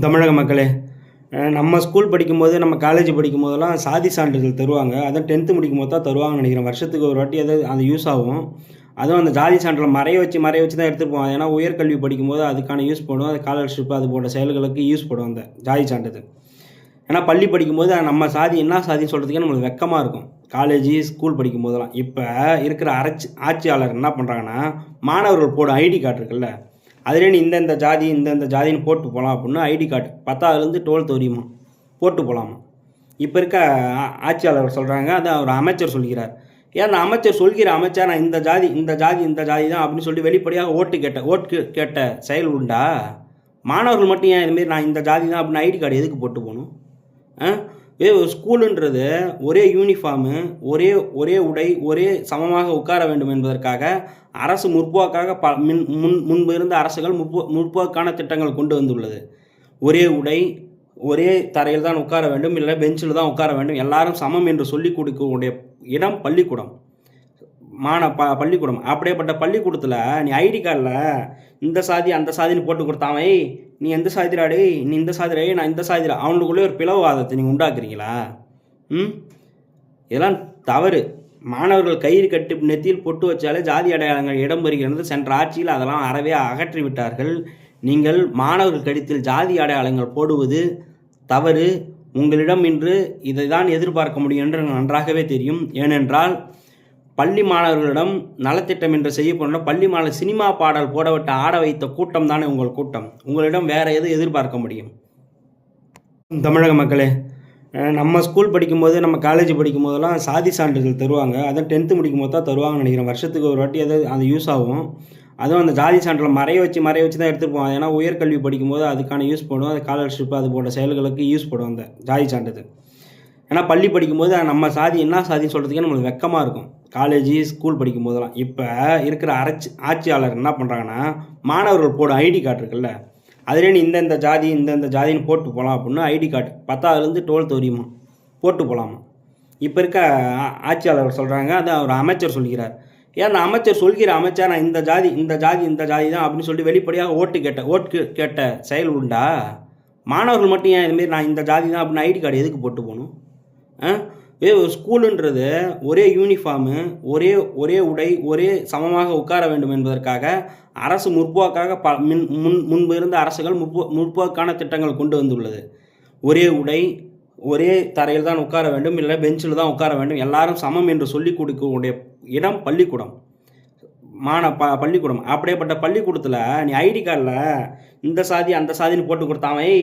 தமிழக மக்களே, நம்ம ஸ்கூல் படிக்கும்போது, நம்ம காலேஜ் படிக்கும்போதெல்லாம் சாதி சான்றிதழ் தருவாங்க. அதுவும் 10த் முடிக்கும்போது தான் தருவாங்கன்னு நெனைக்கிறேன். வருஷத்துக்கு ஒரு வாட்டி அது யூஸ் ஆகும். அதுவும் அந்த ஜாதி சான்றிதழ மறைய வச்சு தான் எடுத்துட்டு போவாங்க. ஏன்னா, உயர்கல்வி படிக்கும்போது அதுக்கான யூஸ் படும். அது ஸ்காலர்ஷிப் அது போன்ற செயல்களுக்கு யூஸ் படும் அந்த ஜாதி சான்றிதழ். ஏன்னா, பள்ளி படிக்கும்போது நம்ம சாதி என்ன சாதின்னு சொல்றதுக்கே நம்மளுக்கு வெட்கமா இருக்கும். காலேஜ், ஸ்கூல் படிக்கும்போதெல்லாம். இப்ப இருக்கிற ஆட்சியாளர் என்ன பண்றாங்கன்னா, மாணவர்கள் போடும் ஐடி கார்டு இருக்குல்ல, அதிலே நீ இந்தந்த ஜாதி, இந்தந்த ஜாதின்னு போட்டு போலாம் அப்படின்னு ஐடி கார்டு 10வதுலேருந்து 12த் வரையுமா போட்டு போலாமா. இப்ப இருக்க ஆட்சியாளர் சொல்றாங்க. அதான் ஒரு அமைச்சர் சொல்கிறார். ஏன் அந்த அமைச்சர் சொல்கிற அமைச்சர் நான் இந்த ஜாதி, இந்த ஜாதி, இந்த ஜாதி தான் அப்படின்னு சொல்லி வெளிப்படையாக ஓட்டு கேட்ட செயல் உண்டா? மாணவர்கள் மட்டும் ஏன் இதுமாரி நான் இந்த ஜாதி தான் அப்படின்னு ஐடி கார்டு எதுக்கு போட்டு போணும்? ஸ்கூலுன்றது ஒரே யூனிஃபார்மு, ஒரே உடை, ஒரே சமமாக உட்கார வேண்டும் என்பதற்காக அரசு முற்போக்காக முன்பு இருந்த அரசுகள் முற்போக்கான திட்டங்கள் கொண்டு வந்துள்ளது. ஒரே உடை, ஒரே தரையில் தான் உட்கார வேண்டும், இல்லை பெஞ்சில் தான் உட்கார வேண்டும், எல்லாரும் சமம் என்று சொல்லிக் கொடுக்கக்கூடிய இடம் பள்ளிக்கூடம். பள்ளிக்கூடம். அப்படியேப்பட்ட பள்ளிக்கூடத்தில் நீ ஐடி கார்டில் இந்த சாதி, அந்த சாதின்னு போட்டு கொடுத்தான், "ஏய் நீ எந்த சாதிடா டேய், நீ இந்த சாதிடா, நான் இந்த சாதிடா." அவனுக்குள்ளே ஒரு பிளவுவாதத்தை நீங்கள் உண்டாக்குறீங்களா? இதெல்லாம் தவறு. மாணவர்கள் கயிறு கட்டி நெத்தியில் பொட்டு வச்சாலே ஜாதி அடையாளங்கள் இடம்பெறுகிறது. சென்ற ஆட்சியில் அதெல்லாம் அறவே அகற்றி விட்டார்கள். நீங்கள் மாணவர்கள் கழுத்தில் ஜாதி அடையாளங்கள் போடுவது தவறு. உங்களிடம் இன்று இதை தான் எதிர்பார்க்க முடியும் என்று நன்றாகவே தெரியும். ஏனென்றால் பள்ளி மாணவர்களிடம் நலத்திட்டம் என்று செய்யப்படும் பள்ளி மாணவர் சினிமா பாடல் போடவிட்டு ஆட வைத்த கூட்டம் தானே உங்கள் கூட்டம். உங்களிடம் வேற எது எதிர்பார்க்க முடியும்? தமிழக மக்களே, நம்ம ஸ்கூல் படிக்கும்போது, நம்ம காலேஜ் படிக்கும்போதெல்லாம் சாதி சான்றிதழ் தருவாங்க. அதுவும் 10த் முடிக்கும்போது தான் தருவாங்கன்னு நெனைக்கிறேன். வருஷத்துக்கு ஒரு வாட்டி அது யூஸ் ஆகும். அதுவும் அந்த ஜாதி சான்றிதழ மறைய வச்சு தான் எடுத்துட்டு போவாங்க. ஏன்னா, உயர்கல்வி படிக்கும்போது அதுக்கான யூஸ் படும். அது ஸ்காலர்ஷிப் அது போன்ற செயல்களுக்கு யூஸ் படும் அந்த ஜாதி சான்றிதழ். ஏன்னா, பள்ளி படிக்கும்போது நம்ம சாதி என்ன சாதின்னு சொல்றதுக்கே நம்மளுக்கு வெட்கமா இருக்கும். காலேஜ், ஸ்கூல் படிக்கும்போதெல்லாம். இப்ப இருக்கிற ஆட்சியாளர் என்ன பண்றாங்கன்னா, மாணவர்கள் போடும் ஐடி கார்டு இருக்குல்ல, அதிலே நீ இந்தந்த ஜாதி, இந்தந்த ஜாதின்னு போட்டு போலாம் அப்படின்னு ஐடி கார்டு 10வதுலேருந்து 12த் வரையுமா போட்டு போலாமா. இப்ப இருக்க ஆட்சியாளர் சொல்றாங்க. அதான் ஒரு அமைச்சர் சொல்கிறார். ஏன் அந்த அமைச்சர் சொல்கிற அமைச்சர் நான் இந்த ஜாதி, இந்த ஜாதி, இந்த ஜாதி தான் அப்படின்னு சொல்லி வெளிப்படையாக ஓட்டு கேட்ட செயல் உண்டா? மாணவர்கள் மட்டும் ஏன் இதுமாரி நான் இந்த ஜாதி தான் அப்படின்னு ஐடி கார்டு எதுக்கு போட்டு போகணும்? ஸ்கூலுன்றது ஒரே யூனிஃபார்மு, ஒரே உடை, ஒரே சமமாக உட்கார வேண்டும் என்பதற்காக அரசு முற்போக்காக முன்பு இருந்த அரசுகள் முற்போக்கான திட்டங்கள் கொண்டு வந்துள்ளது. ஒரே உடை, ஒரே தரையில் தான் உட்கார வேண்டும், இல்லை பெஞ்சில் தான் உட்கார வேண்டும், எல்லாரும் சமம் என்று சொல்லிக் கொடுக்கக்கூடிய இடம் பள்ளிக்கூடம். பள்ளிக்கூடம். அப்படியேப்பட்ட பள்ளிக்கூடத்தில் நீ ஐடி கார்டில் இந்த சாதி, அந்த சாதின்னு போட்டு கொடுத்தான், "ஏய்